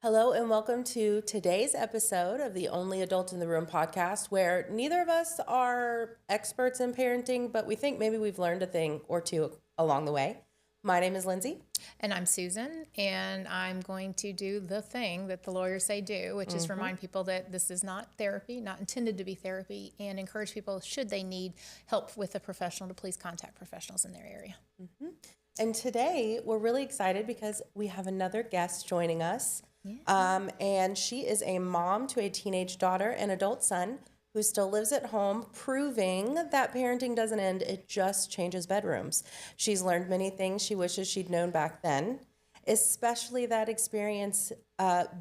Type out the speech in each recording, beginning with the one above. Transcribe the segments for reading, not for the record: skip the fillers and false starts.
Hello and welcome to today's episode of the Only Adult in the Room podcast, where neither of us are experts in parenting, but we think maybe we've learned a thing or two along the way. My name is Lindsay. And I'm Susan, and I'm going to do the thing that the lawyers say do, which is remind people that this is not therapy, not intended to be therapy, and encourage people, should they need help with a professional, to please contact professionals in their area. And today we're really excited because we have another guest joining us. And she is a mom to a teenage daughter and adult son who still lives at home, proving that parenting doesn't end, it just changes bedrooms. She's learned many things she wishes she'd known back then, especially that experience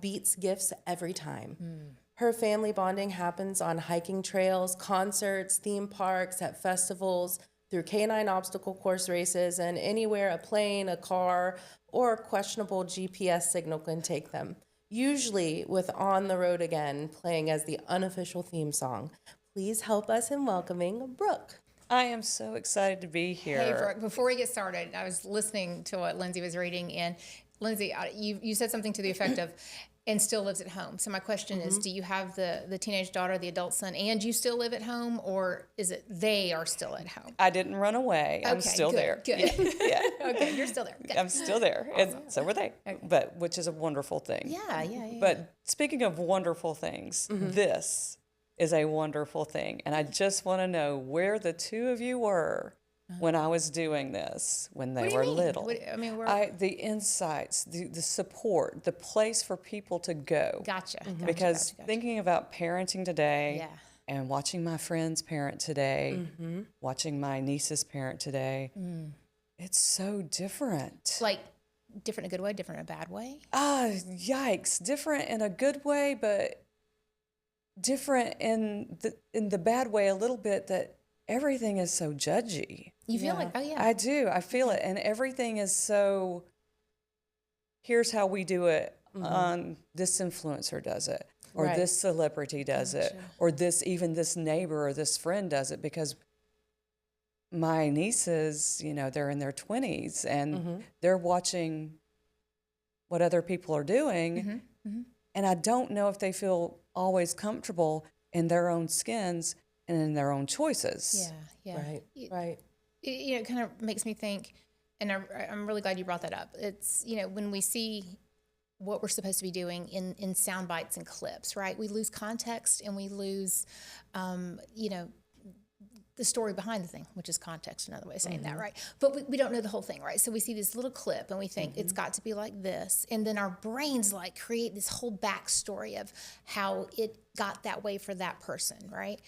beats gifts every time. Her family bonding happens on hiking trails, concerts, theme parks, at festivals, through canine obstacle course races, and anywhere a plane, a car, or questionable GPS signal can take them. Usually with On the Road Again playing as the unofficial theme song. Please help us in welcoming Brooke. I am so excited to be here. Hey, Brooke, before we get started, I was listening to what Lindsay was reading, and Lindsay, you said something to the effect of, and still lives at home. So my question is, do you have the teenage daughter, the adult son, and you still live at home, or is it they are still at home? I didn't run away. I'm Okay, still good, there. Good. Yeah. Okay, you're still there. Good. I'm still there. Awesome. And so were they. Okay. But which is a wonderful thing. Yeah. But speaking of wonderful things, this is a wonderful thing. And I just want to know where the two of you were when I was doing this, when they What do you were mean? little. We're The insights, the support, the place for people to go. gotcha. Because thinking about parenting today, Yeah. and watching my friends parent today, watching my nieces parent today, it's so different. Like different in a good way, different in a bad way. Yikes! Different in a good way, but different in the bad way a little bit. That everything is so judgy. You feel like, oh yeah, I do. I feel it, and everything is so. Here's how we do it. This influencer does it, or Right. this celebrity does it, or this neighbor or this friend does it. Because my nieces, they're in their 20s and they're watching what other people are doing, and I don't know if they feel always comfortable in their own skins and in their own choices. yeah. Right. It kind of makes me think, and I'm really glad you brought that up. It's, when we see what we're supposed to be doing in sound bites and clips, right? We lose context and we lose, the story behind the thing, which is context, another way of saying that, right? But we don't know the whole thing, right? So we see this little clip and we think it's got to be like this. And then our brains create this whole backstory of how it got that way for that person, right?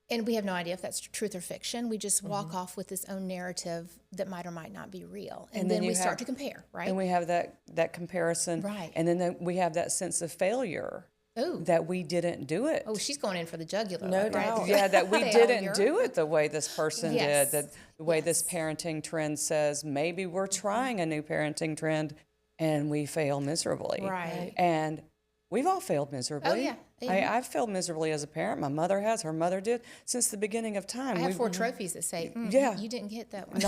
And we have no idea if that's truth or fiction. We just walk off with this own narrative that might or might not be real. And then we start to compare, right? And we have that comparison. Right. And then we have that sense of failure. Oh. That we didn't do it. Oh, she's going in for the jugular. No right? doubt. Yeah, that we Failure. didn't do it the way this person Yes. did, that the way this parenting trend says. Maybe we're trying a new parenting trend and we fail miserably. Right. And we've all failed miserably. Oh, yeah. I've failed miserably as a parent. My mother has, her mother did, since the beginning of time. I have 4 trophies that say, you didn't get that one.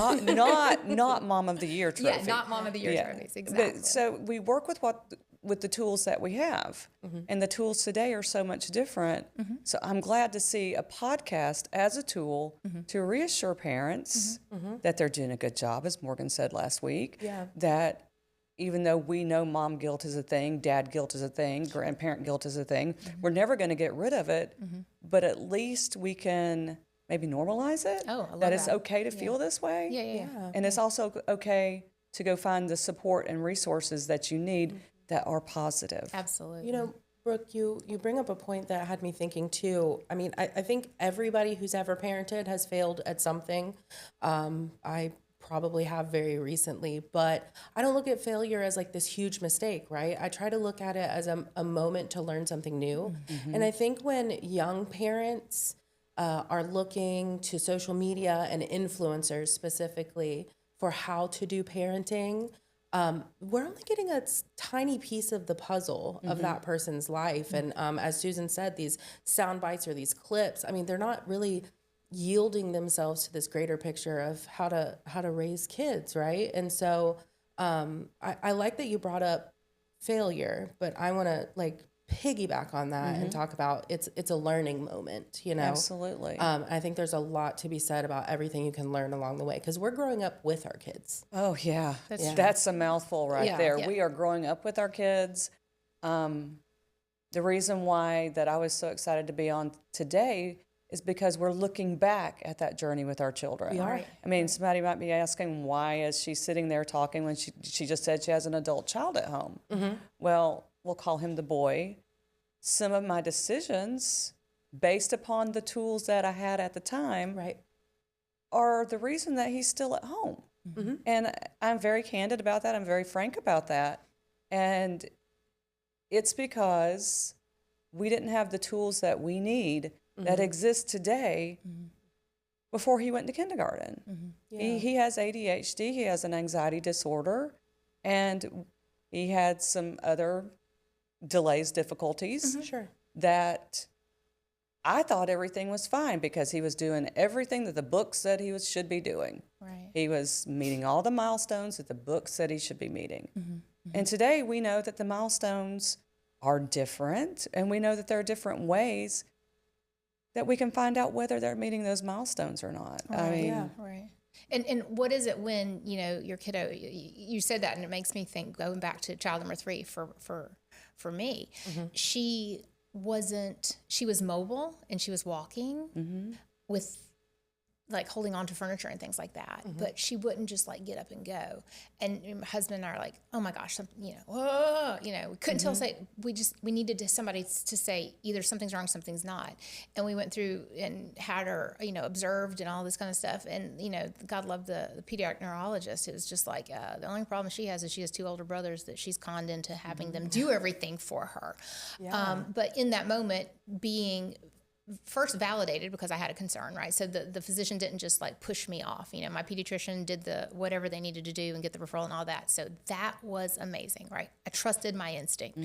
Not Mom of the Year trophy. Yeah, not Mom of the Year trophies, exactly. But, so we work with the tools that we have. And the tools today are so much different. So I'm glad to see a podcast as a tool to reassure parents that they're doing a good job, as Morgan said last week. Yeah. That even though we know mom guilt is a thing, dad guilt is a thing, grandparent guilt is a thing, we're never going to get rid of it. But at least we can maybe normalize it. Oh, I love that it's that. okay to feel this way. Yeah. And it's also okay to go find the support and resources that you need that are positive. Absolutely. Brooke, you bring up a point that had me thinking too. I mean, I think everybody who's ever parented has failed at something. I probably have very recently, but I don't look at failure as like this huge mistake, right? I try to look at it as a moment to learn something new. And I think when young parents are looking to social media and influencers specifically for how to do parenting, we're only getting a tiny piece of the puzzle of that person's life. And as Susan said, these sound bites or these clips, I mean, they're not really yielding themselves to this greater picture of how to raise kids, right? And so I like that you brought up failure, but I want to like piggyback on that and talk about it's a learning moment, you know. Absolutely. I think there's a lot to be said about everything you can learn along the way because we're growing up with our kids. Oh, yeah. That's That's a mouthful right Yeah. there. Yeah. We are growing up with our kids. The reason why that I was so excited to be on today is because we're looking back at that journey with our children. We are. Right. I mean, somebody might be asking, why is she sitting there talking when she just said she has an adult child at home? Well, we'll call him the boy. Some of my decisions, based upon the tools that I had at the time, Right. are the reason that he's still at home. And I'm very candid about that. I'm very frank about that. And it's because we didn't have the tools that we need that exist today before he went to kindergarten. He has ADHD, he has an anxiety disorder, and he had some other delays, difficulties Sure. that I thought everything was fine because he was doing everything that the book said he should be doing. Right. He was meeting all the milestones that the book said he should be meeting. And today we know that the milestones are different, and we know that there are different ways that we can find out whether they're meeting those milestones or not. I mean, Yeah. Right. And what is it when, you know, your kiddo, you said that, and it makes me think, going back to child number 3 for me, she was mobile and she was walking with like holding on to furniture and things like that, but she wouldn't just like get up and go. And my husband and I are like, oh my gosh, we couldn't tell, say, we needed somebody to say either something's wrong, something's not. And we went through and had her, observed and all this kind of stuff. And, God love the pediatric neurologist. It was just like, the only problem she has is she has 2 older brothers that she's conned into having them do everything for her. Yeah. But in that moment, being first validated, because I had a concern, right? So the physician didn't just like push me off. My pediatrician did the whatever they needed to do and get the referral and all that. So that was amazing, right? I trusted my instinct,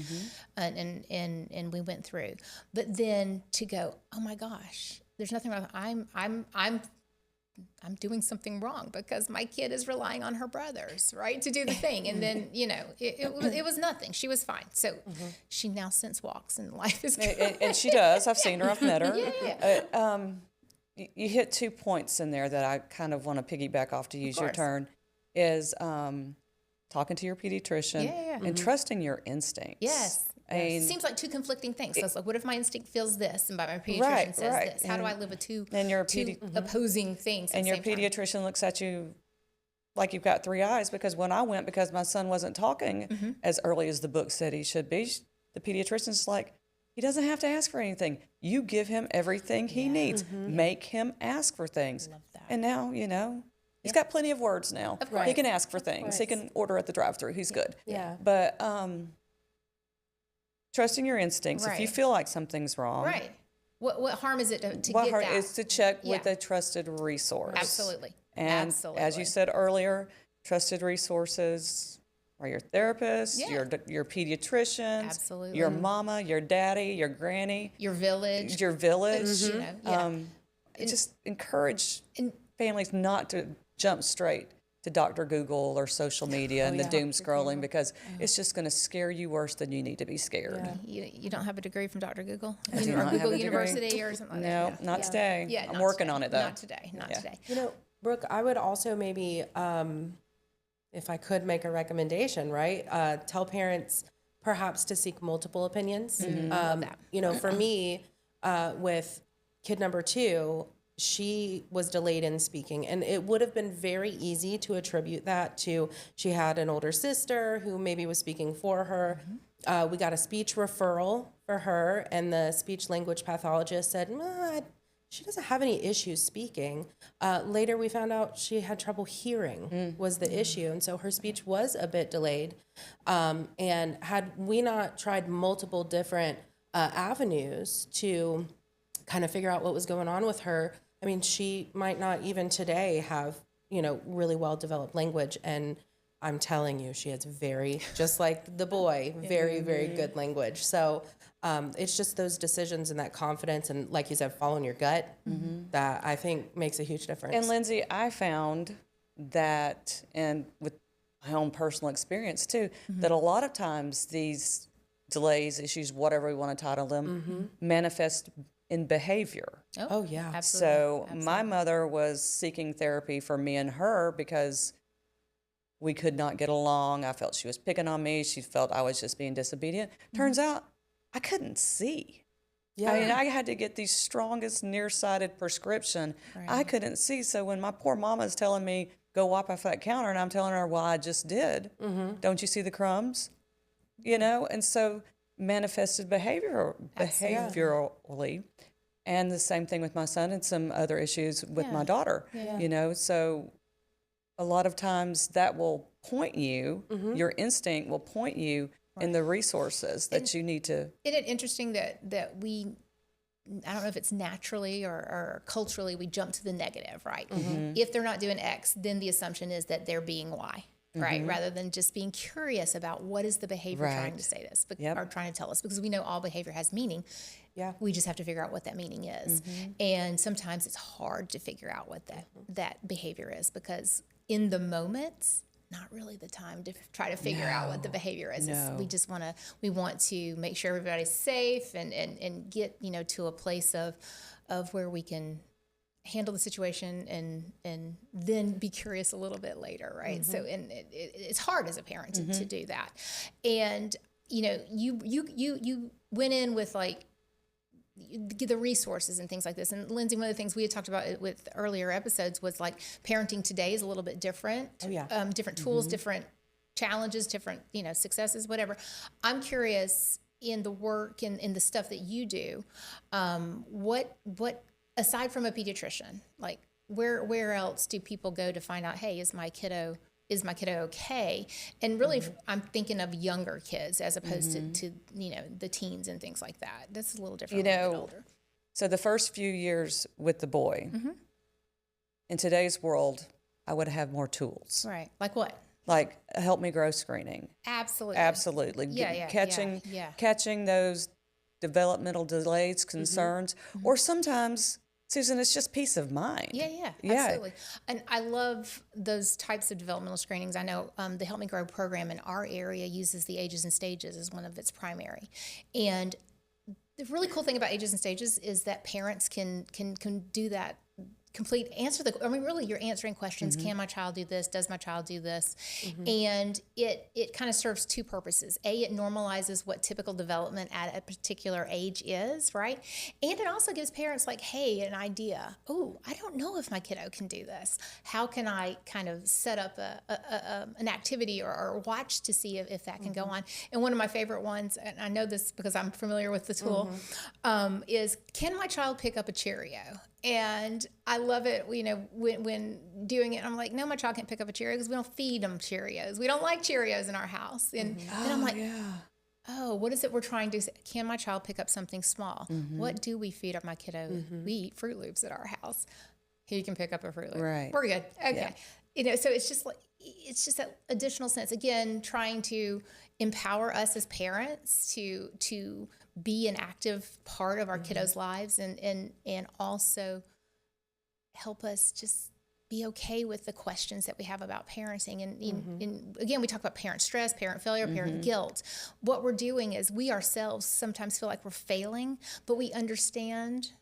and we went through. But then to go, oh my gosh, there's nothing wrong. I'm doing something wrong because my kid is relying on her brothers, right, to do the thing. And then, it was nothing. She was fine. So she now since walks and life is good. and she does. I've seen her. I've met her. Yeah. You hit 2 points in there that I kind of want to piggyback off to use your turn, is talking to your pediatrician and trusting your instincts. Yes. I mean, Seems like 2 conflicting things. So it's like, what if my instinct feels this and my pediatrician says right. this? How do I live with two and opposing things at and the your same time? pediatrician looks at you like you've got 3 eyes, because when I went, because my son wasn't talking as early as the book said he should be, the pediatrician's like, he doesn't have to ask for anything. You give him everything he needs. Make him ask for things. Love that. And now, he's got plenty of words now. Of course. He can ask for things. He can order at the drive-thru. He's good. Yeah. But trusting your instincts. If you Right. feel like something's wrong, Right. What harm is it to what get hard that? is to check with Yeah. a trusted resource. Absolutely. And Absolutely. as you said earlier, trusted resources are your therapist, Yeah. your pediatricians, Absolutely. your mama, your daddy, your granny, Your village. your village. Yeah. Just encourage and- families not to jump straight to Dr. Google or social media and the doom scrolling, because it's just going to scare you worse than you need to be scared. Yeah. You don't have a degree from Dr. Google? I do or not have Google a degree. University or something like No, that? not today. Yeah, I'm not working today. on it though. Not today. Not Yeah. today. Brooke, I would also maybe, if I could make a recommendation, right? Tell parents perhaps to seek multiple opinions. that. For me, with kid number 2, she was delayed in speaking, and it would have been very easy to attribute that to she had an older sister who maybe was speaking for her. We got a speech referral for her, and the speech language pathologist said, she doesn't have any issues speaking. Later, we found out she had trouble hearing was the issue, and so her speech was a bit delayed. And had we not tried multiple different avenues to kind of figure out what was going on with her, I mean, she might not even today have, really well-developed language. And I'm telling you, she has just like the boy, very, very good language. So it's just those decisions and that confidence and, like you said, following your gut that I think makes a huge difference. And Lindsay, I found that, and with my own personal experience too, that a lot of times these delays, issues, whatever we want to title them, manifest in behavior. Oh, yeah. Absolutely. So my mother was seeking therapy for me and her because we could not get along. I felt she was picking on me. She felt I was just being disobedient. Turns out I couldn't see. Yeah. I mean, I had to get the strongest nearsighted prescription. I couldn't see. So when my poor mama's telling me, go wipe off that counter, and I'm telling her, well, I just did. Don't you see the crumbs? You know, and so manifested behaviorally. And the same thing with my son and some other issues with my daughter, you know. So a lot of times that will point you, your instinct will point you in the resources that you need to. Isn't it interesting that we, I don't know if it's naturally or culturally, we jump to the negative, right? If they're not doing X, then the assumption is that they're being Y, right? Rather than just being curious about what is the behavior trying to say this, or trying to tell us, because we know all behavior has meaning. Yeah. We just have to figure out what that meaning is. And sometimes it's hard to figure out what that behavior is, because in the moment, not really the time to try to figure out what the behavior is. We just we want to make sure everybody's safe and get, you know, to a place of where we can handle the situation and then be curious a little bit later, right? So, and it's hard as a parent to do that. And, you know, you went in with like the resources and things like this. And Lindsay, one of the things we had talked about with earlier episodes was like parenting today is a little bit different. Oh, yeah. Different tools, different challenges, different, you know, successes, whatever. I'm curious, in the work and in the stuff that you do, what aside from a pediatrician, like where else do people go to find out, hey, is my kiddo okay? And really, I'm thinking of younger kids as opposed to you know, the teens and things like that. That's a little different. You when they get know, older. so the first few years with the boy, in today's world, I would have more tools. Right. Like what? Like help me grow screening. Absolutely. Absolutely. Catching those developmental delays, concerns, or sometimes, Susan, it's just peace of mind. Yeah, absolutely. And I love those types of developmental screenings. I know the Help Me Grow program in our area uses the ages and stages as one of its primary. And the really cool thing about ages and stages is that parents can do that. Really you're answering questions. Can my child do this? Does my child do this? And it kind of serves two purposes. A, it normalizes what typical development at a particular age is, right? And it also gives parents like, hey, an idea. Oh, I don't know if my kiddo can do this. How can I kind of set up an activity or watch to see if that can go on? And one of my favorite ones, and I know this because I'm familiar with the tool, is, can my child pick up a Cheerio? And I love it, you know, when doing it. I'm like, no, my child can't pick up a Cheerio because we don't feed them Cheerios. We don't like Cheerios in our house. And then I'm like, oh, what is it we're trying to say? Can my child pick up something small? What do we feed my kiddo? We eat Fruit Loops at our house. He can pick up a Fruit Loop. Right. We're good. Okay. Yeah. You know, so it's just that additional sense. Again, trying to empower us as parents to be an active part of our kiddos' lives and also help us just be okay with the questions that we have about parenting. And again, we talk about parent stress, parent failure, parent guilt. What we're doing is we ourselves sometimes feel like we're failing, but we understand,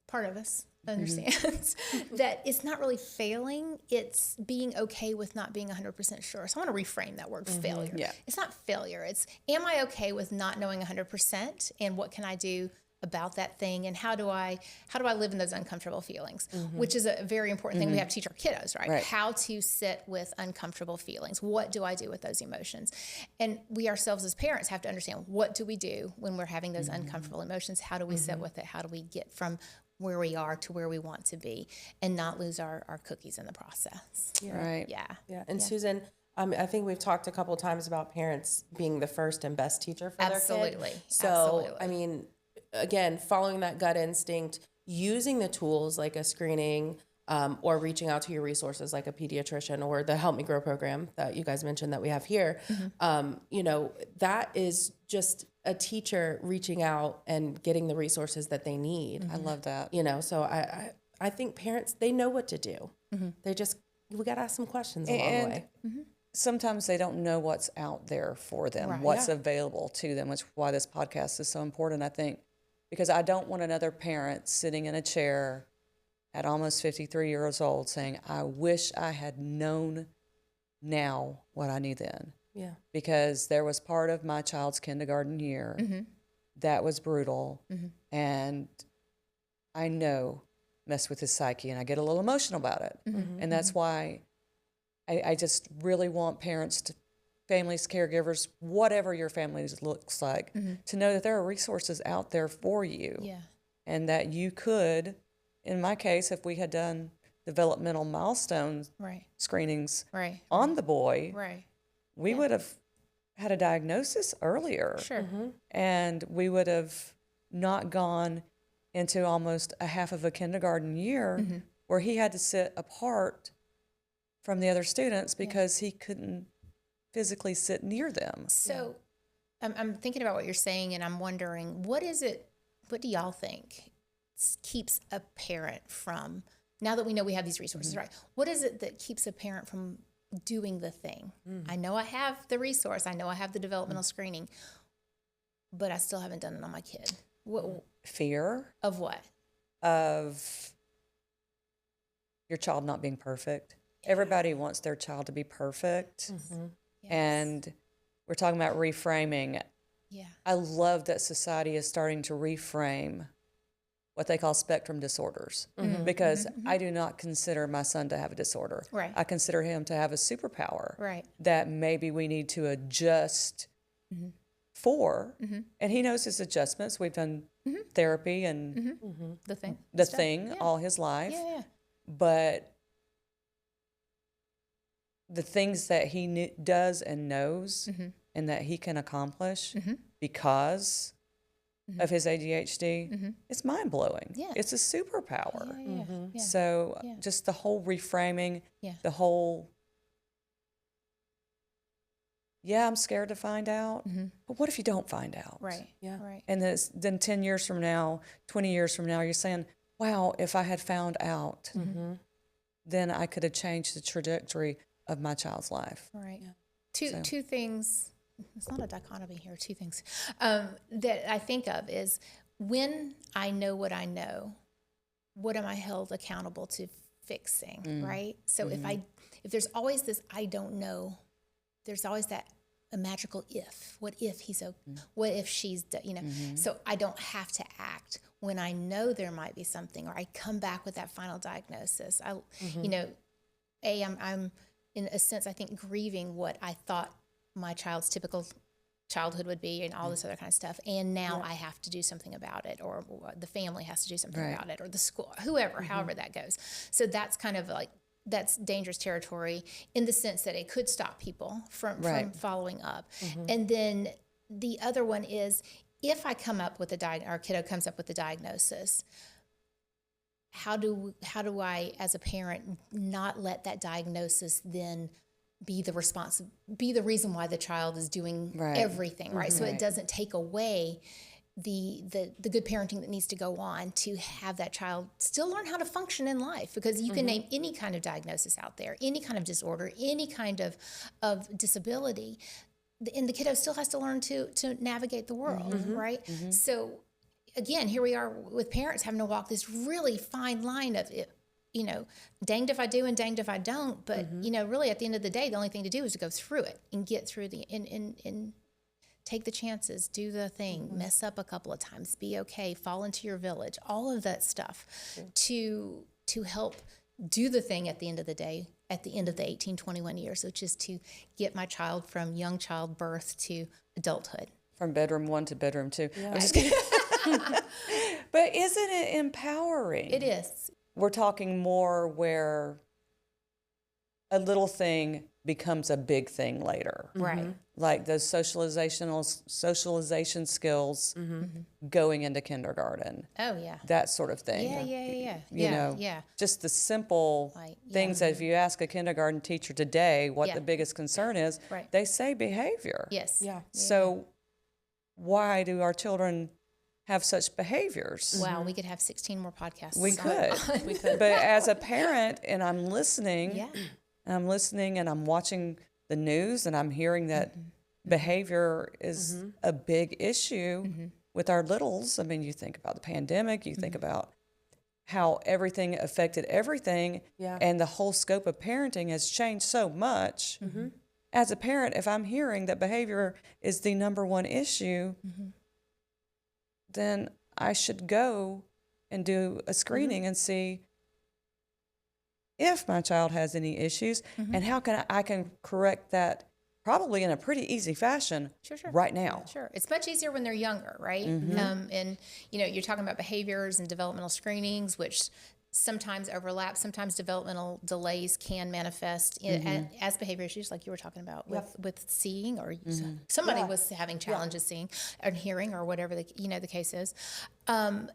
part of us understands that it's not really failing, it's being okay with not being 100% sure. So I want to reframe that word failure. Yeah. It's not failure. It's, am I okay with not knowing 100%, and what can I do about that thing, and how do I live in those uncomfortable feelings, which is a very important thing we have to teach our kiddos, right? How to sit with uncomfortable feelings. What do I do with those emotions? And we ourselves as parents have to understand, what do we do when we're having those uncomfortable emotions? How do we sit with it? How do we get from where we are to where we want to be and not lose our cookies in the process? Right. Yeah. And Susan, I think we've talked a couple of times about parents being the first and best teacher for their kid. So, I mean, again, following that gut instinct, using the tools like a screening, or reaching out to your resources like a pediatrician or the Help Me Grow program that you guys mentioned that we have here. You know, that is just a teacher reaching out and getting the resources that they need. I love that. You know, so I think parents, they know what to do. They just we got to ask some questions along the And way. sometimes they don't know what's out there for them, Right. what's available to them, which is why this podcast is so important, I think, because I don't want another parent sitting in a chair at almost 53 years old saying, I wish I had known now what I knew then. Yeah. Because there was part of my child's kindergarten year that was brutal, and I know messed with his psyche, and I get a little emotional about it. And that's why I just really want parents to, families, caregivers, whatever your family looks like, to know that there are resources out there for you. Yeah. And that you could, in my case, if we had done developmental milestone Right. screenings Right. on the boy, Right. we would have had a diagnosis earlier. Sure. And we would have not gone into almost a half of a kindergarten year where he had to sit apart from the other students because he couldn't physically sit near them. So I'm thinking about what you're saying, and I'm wondering, what do y'all think keeps a parent from, now that we know we have these resources, right? What is it that keeps a parent from doing the thing? I know I have the resource. I know I have the developmental screening, but I still haven't done it on my kid. What, Fear of what? of your child not being perfect. Everybody wants their child to be perfect. Yes. And we're talking about reframing. Yeah. I love that society is starting to reframe what they call spectrum disorders because I do not consider my son to have a disorder. Right. I consider him to have a superpower Right. that maybe we need to adjust for. And he knows his adjustments. We've done therapy and The thing. the Stuff. thing Yeah. all his life. Yeah. But the things that he does and knows and that he can accomplish because of his ADHD, it's mind-blowing. Yeah. It's a superpower. Yeah. So Yeah. just the whole reframing, Yeah. the whole, I'm scared to find out. But what if you don't find out? Right. Yeah. Right. And then 10 years from now, 20 years from now, you're saying, wow, if I had found out, then I could have changed the trajectory of my child's life. Right. So- Two things. It's not a dichotomy here. Two things that I think of is when I know what I know, what am I held accountable to fixing? Right. So if there's always this I don't know, there's always that a magical if. What if he's okay? What if she's So I don't have to act when I know there might be something, or I come back with that final diagnosis. I'm in a sense, I think, grieving what I thought my child's typical childhood would be and all this other kind of stuff. And now I have to do something about it, or the family has to do something Right. about it, or the school, whoever, however that goes. So that's kind of like, that's dangerous territory in the sense that it could stop people from following up. And then the other one is, if I come up with our kiddo comes up with a diagnosis, how do I, as a parent, not let that diagnosis then be the reason why the child is doing everything, right? So it doesn't take away the good parenting that needs to go on to have that child still learn how to function in life, because you can name any kind of diagnosis out there, any kind of disorder, any kind of disability, and the kiddo still has to learn to navigate the world, right? So again, here we are with parents having to walk this really fine line of it. Danged if I do and danged if I don't. But, really at the end of the day, the only thing to do is to go through it and get through and take the chances, do the thing, mess up a couple of times, be okay, fall into your village, all of that stuff to help do the thing at the end of the day, at the end of the 18, 21 years, which is to get my child from young child birth to adulthood. From bedroom 1 to bedroom 2. I'm just kidding. But isn't it empowering? It is. We're talking more where a little thing becomes a big thing later. Right. Like those socialization skills going into kindergarten. Oh, yeah. That sort of thing. Yeah. Just the simple things that if you ask a kindergarten teacher today what the biggest concern is, they say behavior. Yes. Yeah. So why do our children have such behaviors? Wow, we could have 16 more podcasts. We could. But as a parent, and I'm listening, and I'm listening and I'm watching the news and I'm hearing that behavior is a big issue with our littles. I mean, you think about the pandemic, you think about how everything affected everything, and the whole scope of parenting has changed so much. As a parent, if I'm hearing that behavior is the number one issue, then I should go and do a screening and see if my child has any issues and how I can correct that probably in a pretty easy fashion right now. Sure. It's much easier when they're younger, right? And, you know, you're talking about behaviors and developmental screenings, which sometimes overlap. Sometimes developmental delays can manifest as behavior issues, like you were talking about with seeing, or somebody was having challenges seeing or hearing, or whatever the case is. And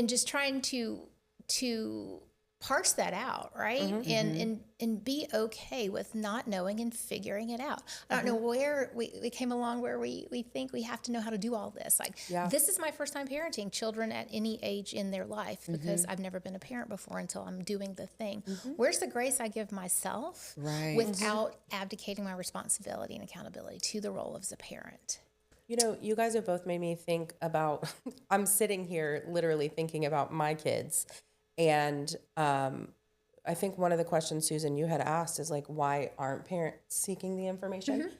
just trying to parse that out, right? And be okay with not knowing and figuring it out. I don't know where we came along where we think we have to know how to do all this. Like, this is my first time parenting children at any age in their life, because I've never been a parent before until I'm doing the thing. Where's the grace I give myself without abdicating my responsibility and accountability to the role as a parent? You know, you guys have both made me think about, I'm sitting here literally thinking about my kids. And I think one of the questions, Susan, you had asked is like, why aren't parents seeking the information?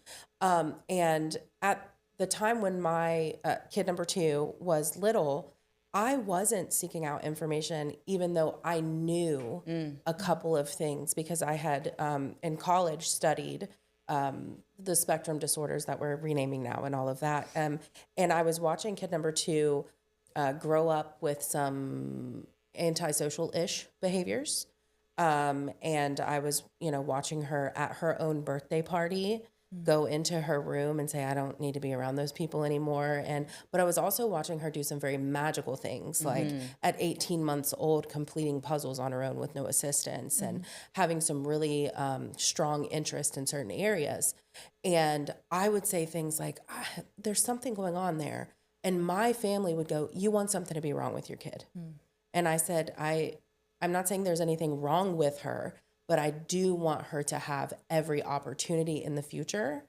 And at the time when my kid number 2 was little, I wasn't seeking out information, even though I knew a couple of things, because I had in college studied the spectrum disorders that we're renaming now and all of that. And I was watching kid number 2 grow up with some antisocial-ish behaviors. And I was, watching her at her own birthday party go into her room and say, I don't need to be around those people anymore. But I was also watching her do some very magical things, like at 18 months old, completing puzzles on her own with no assistance and having some really strong interest in certain areas. And I would say things like, there's something going on there. And my family would go, you want something to be wrong with your kid. And I said, I'm not saying there's anything wrong with her, but I do want her to have every opportunity in the future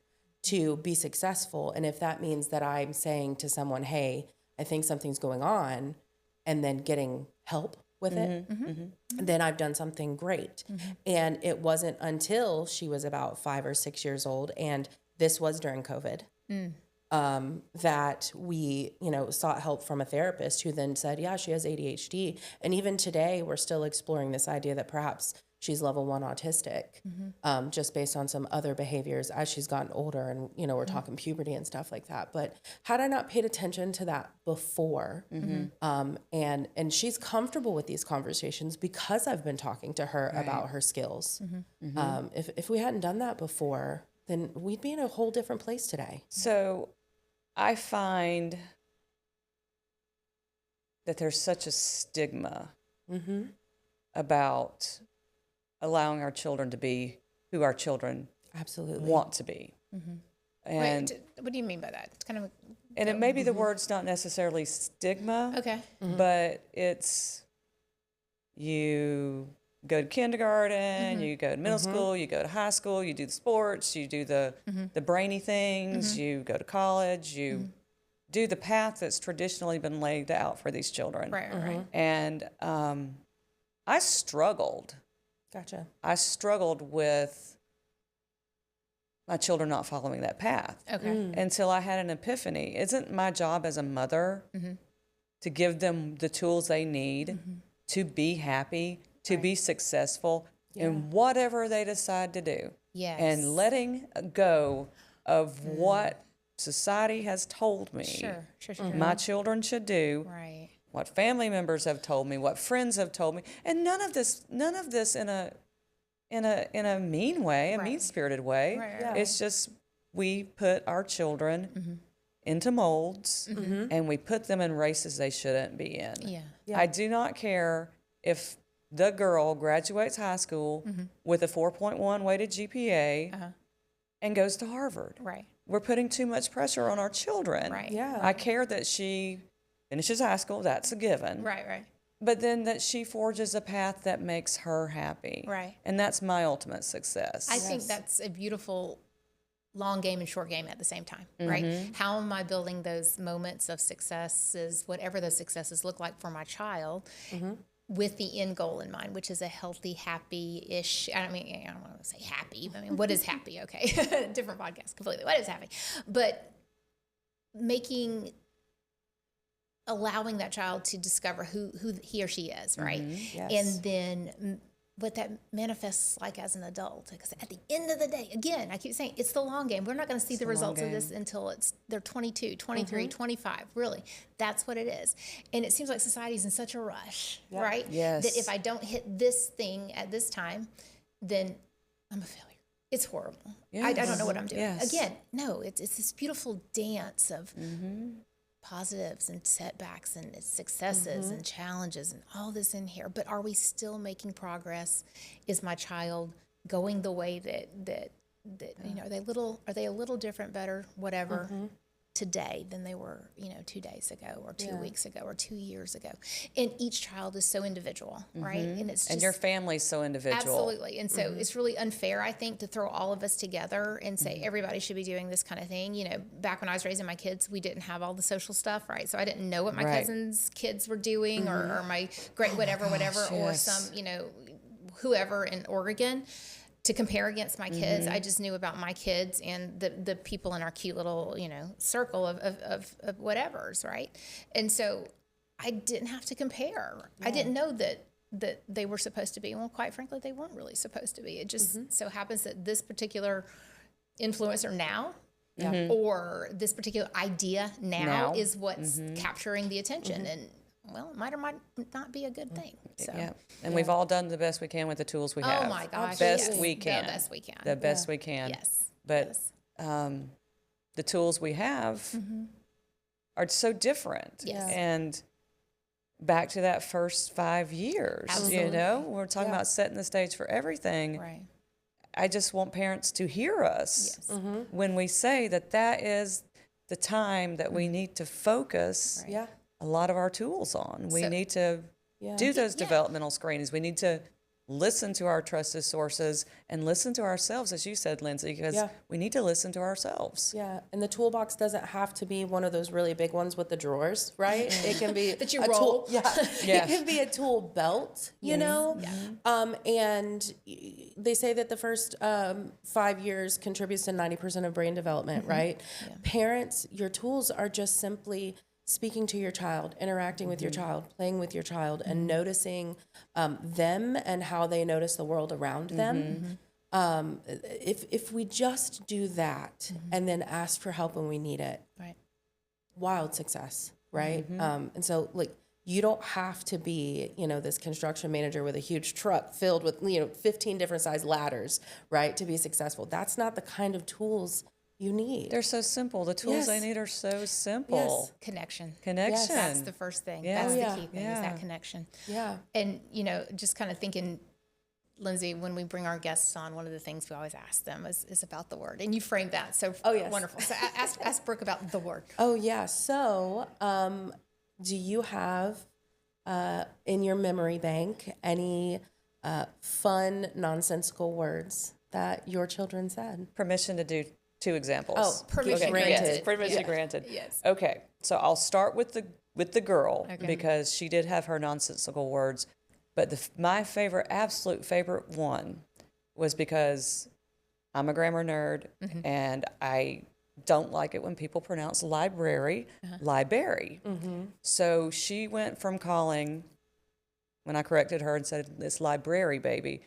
to be successful. And if that means that I'm saying to someone, hey, I think something's going on, and then getting help with it, then I've done something great. And it wasn't until she was about 5 or 6 years old, and this was during COVID, that we, sought help from a therapist who then said, yeah, she has ADHD. And even today, we're still exploring this idea that perhaps she's level 1 autistic, just based on some other behaviors as she's gotten older. And, we're talking puberty and stuff like that. But had I not paid attention to that before, and she's comfortable with these conversations because I've been talking to her about her skills. If we hadn't done that before, then we'd be in a whole different place today. So I find that there's such a stigma about allowing our children to be who our children want to be. And wait, what do you mean by that? It's kind of and it maybe the word's not necessarily stigma, but it's you go to kindergarten, you go to middle school, you go to high school, you do the sports, you do the brainy things, you go to college, you do the path that's traditionally been laid out for these children. Right. And I struggled. Gotcha. I struggled with my children not following that path. Until I had an epiphany. Isn't my job as a mother to give them the tools they need to be happy, to be successful in whatever they decide to do? Yes. And letting go of what society has told me Sure. my children should do. Right. What family members have told me, what friends have told me, and none of this in a mean way, a mean-spirited way. Right. It's just we put our children into molds, and we put them in races they shouldn't be in. Yeah. I do not care if the girl graduates high school with a 4.1 weighted GPA and goes to Harvard. Right. We're putting too much pressure on our children. Right. Yeah. I care that she finishes high school. That's a given. Right. but then that she forges a path that makes her happy. Right. And that's my ultimate success. I think that's a beautiful long game and short game at the same time, right? How am I building those moments of successes, whatever those successes look like for my child, with the end goal in mind, which is a healthy, happy-ish, I mean, I don't want to say happy. I mean, what is happy? Okay. Different podcast completely. What is happy? But allowing that child to discover who he or she is, right? Yes. And then what that manifests like as an adult. Because at the end of the day, again, I keep saying it's the long game. We're not going to see the results of this until they're 22, 23, 25, really. That's what it is. And it seems like society's in such a rush, right? Yes. That if I don't hit this thing at this time, then I'm a failure. It's horrible. I don't know what I'm doing. Yes. Again, no, it's this beautiful dance of positives and setbacks and successes and challenges and all this in here. But are we still making progress? Is my child going the way that you know, are they a little different, better, whatever today than they were, 2 days ago or 2 weeks ago or 2 years ago? And each child is so individual, right? And it's just, and your family's so individual. absolutely. And so it's really unfair, I think, to throw all of us together and say everybody should be doing this kind of thing. Back when I was raising my kids, we didn't have all the social stuff, right? So I didn't know what my cousins' kids were doing or my great whatever, or some, whoever in Oregon to compare against my kids. I just knew about my kids and the people in our cute little, circle of whatevers, right? And so I didn't have to compare. I didn't know that they were supposed to be. Well, quite frankly, they weren't really supposed to be. It just so happens that this particular influencer now, or this particular idea now is what's capturing the attention. And well, it might or might not be a good thing. So. Yeah. And we've all done the best we can with the tools we have. Oh my gosh. Best we can. The best we can. The best we can. Yes. But the tools we have are so different. Yes. And back to that first 5 years, Absolutely. we're talking about setting the stage for everything. Right. I just want parents to hear us when we say that is the time that we need to focus a lot of our tools on. We need to do those developmental screenings. We need to listen to our trusted sources and listen to ourselves, as you said, Lindsay, because we need to listen to ourselves. Yeah, and the toolbox doesn't have to be one of those really big ones with the drawers, right? It can be that you a roll. Tool, it can be a tool belt, and they say that the first 5 years contributes to 90% of brain development, right? Yeah. Parents, your tools are just simply speaking to your child, interacting with your child, playing with your child, and noticing them and how they notice the world around them. If we just do that and then ask for help when we need it, wild success, right? And so, you don't have to be, this construction manager with a huge truck filled with, 15 different size ladders, right, to be successful. That's not the kind of tools you need. They're so simple. The tools they need are so simple. Yes. Connection. Yes. That's the first thing. Yeah. That's the key thing is that connection. Yeah. And, just kind of thinking, Lindsay, when we bring our guests on, one of the things we always ask them is about the word. And you framed that so wonderful. So ask Brooke about the word. Oh, yeah. So do you have in your memory bank any fun, nonsensical words that your children said? Permission to do 2 examples. Oh, permission granted. Yes, permission granted. Yes. Okay, so I'll start with the girl because she did have her nonsensical words, but my absolute favorite one was because I'm a grammar nerd and I don't like it when people pronounce library, library. So she went from calling, when I corrected her and said, it's library, baby,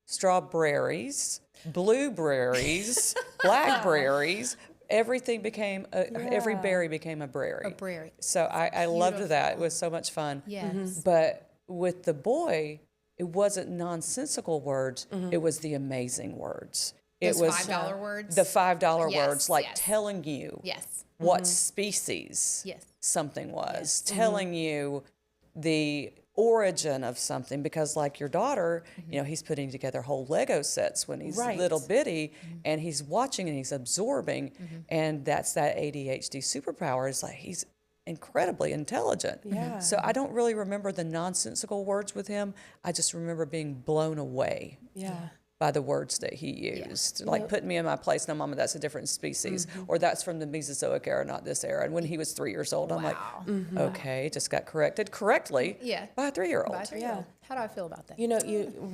strawberries, blueberries, blackberries, everything became, every berry became a brary. A brary. So I loved that. It was so much fun. Yes. But with the boy, it wasn't nonsensical words. It was the amazing words. Those it was $5 words? The $5 Yes, words, like yes. telling you Yes. what species Yes. something was, telling you the origin of something, because like your daughter, he's putting together whole Lego sets when he's little bitty, and he's watching and he's absorbing, and that's that ADHD superpower. Is like incredibly intelligent. Yeah. So I don't really remember the nonsensical words with him. I just remember being blown away Yeah. by the words that he used, like putting me in my place. No, Mama, that's a different species, or that's from the Mesozoic era, not this era. And when he was 3 years old, I'm like, okay, just got corrected correctly by a 3-year-old. By a 3-year-old. How do I feel about that? You know,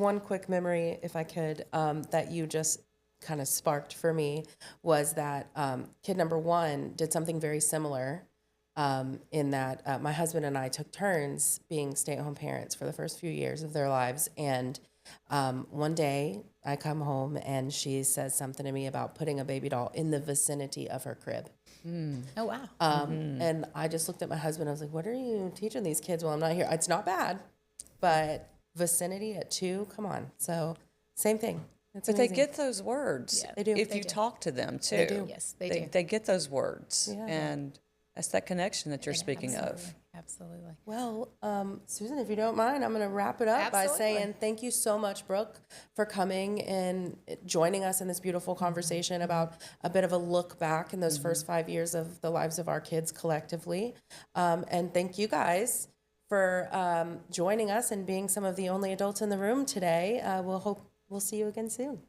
one quick memory, if I could, that you just kind of sparked for me was that kid number 1 did something very similar in that my husband and I took turns being stay-at-home parents for the first few years of their lives. And one day I come home and she says something to me about putting a baby doll in the vicinity of her crib. Oh, wow. And I just looked at my husband. I was like, what are you teaching these kids while I'm not here? It's not bad, but vicinity at 2, come on. So same thing. It's But they amazing. get those words They do. if They you do. talk to them too. They do. Yes, they do. They get those words, Yeah. and that's that connection that you're speaking of. Absolutely. Well, Susan, if you don't mind, I'm going to wrap it up by Absolutely. saying thank you so much, Brooke, for coming and joining us in this beautiful conversation about a bit of a look back in those first 5 years of the lives of our kids collectively. And thank you guys for joining us and being some of the only adults in the room today. We'll see you again soon.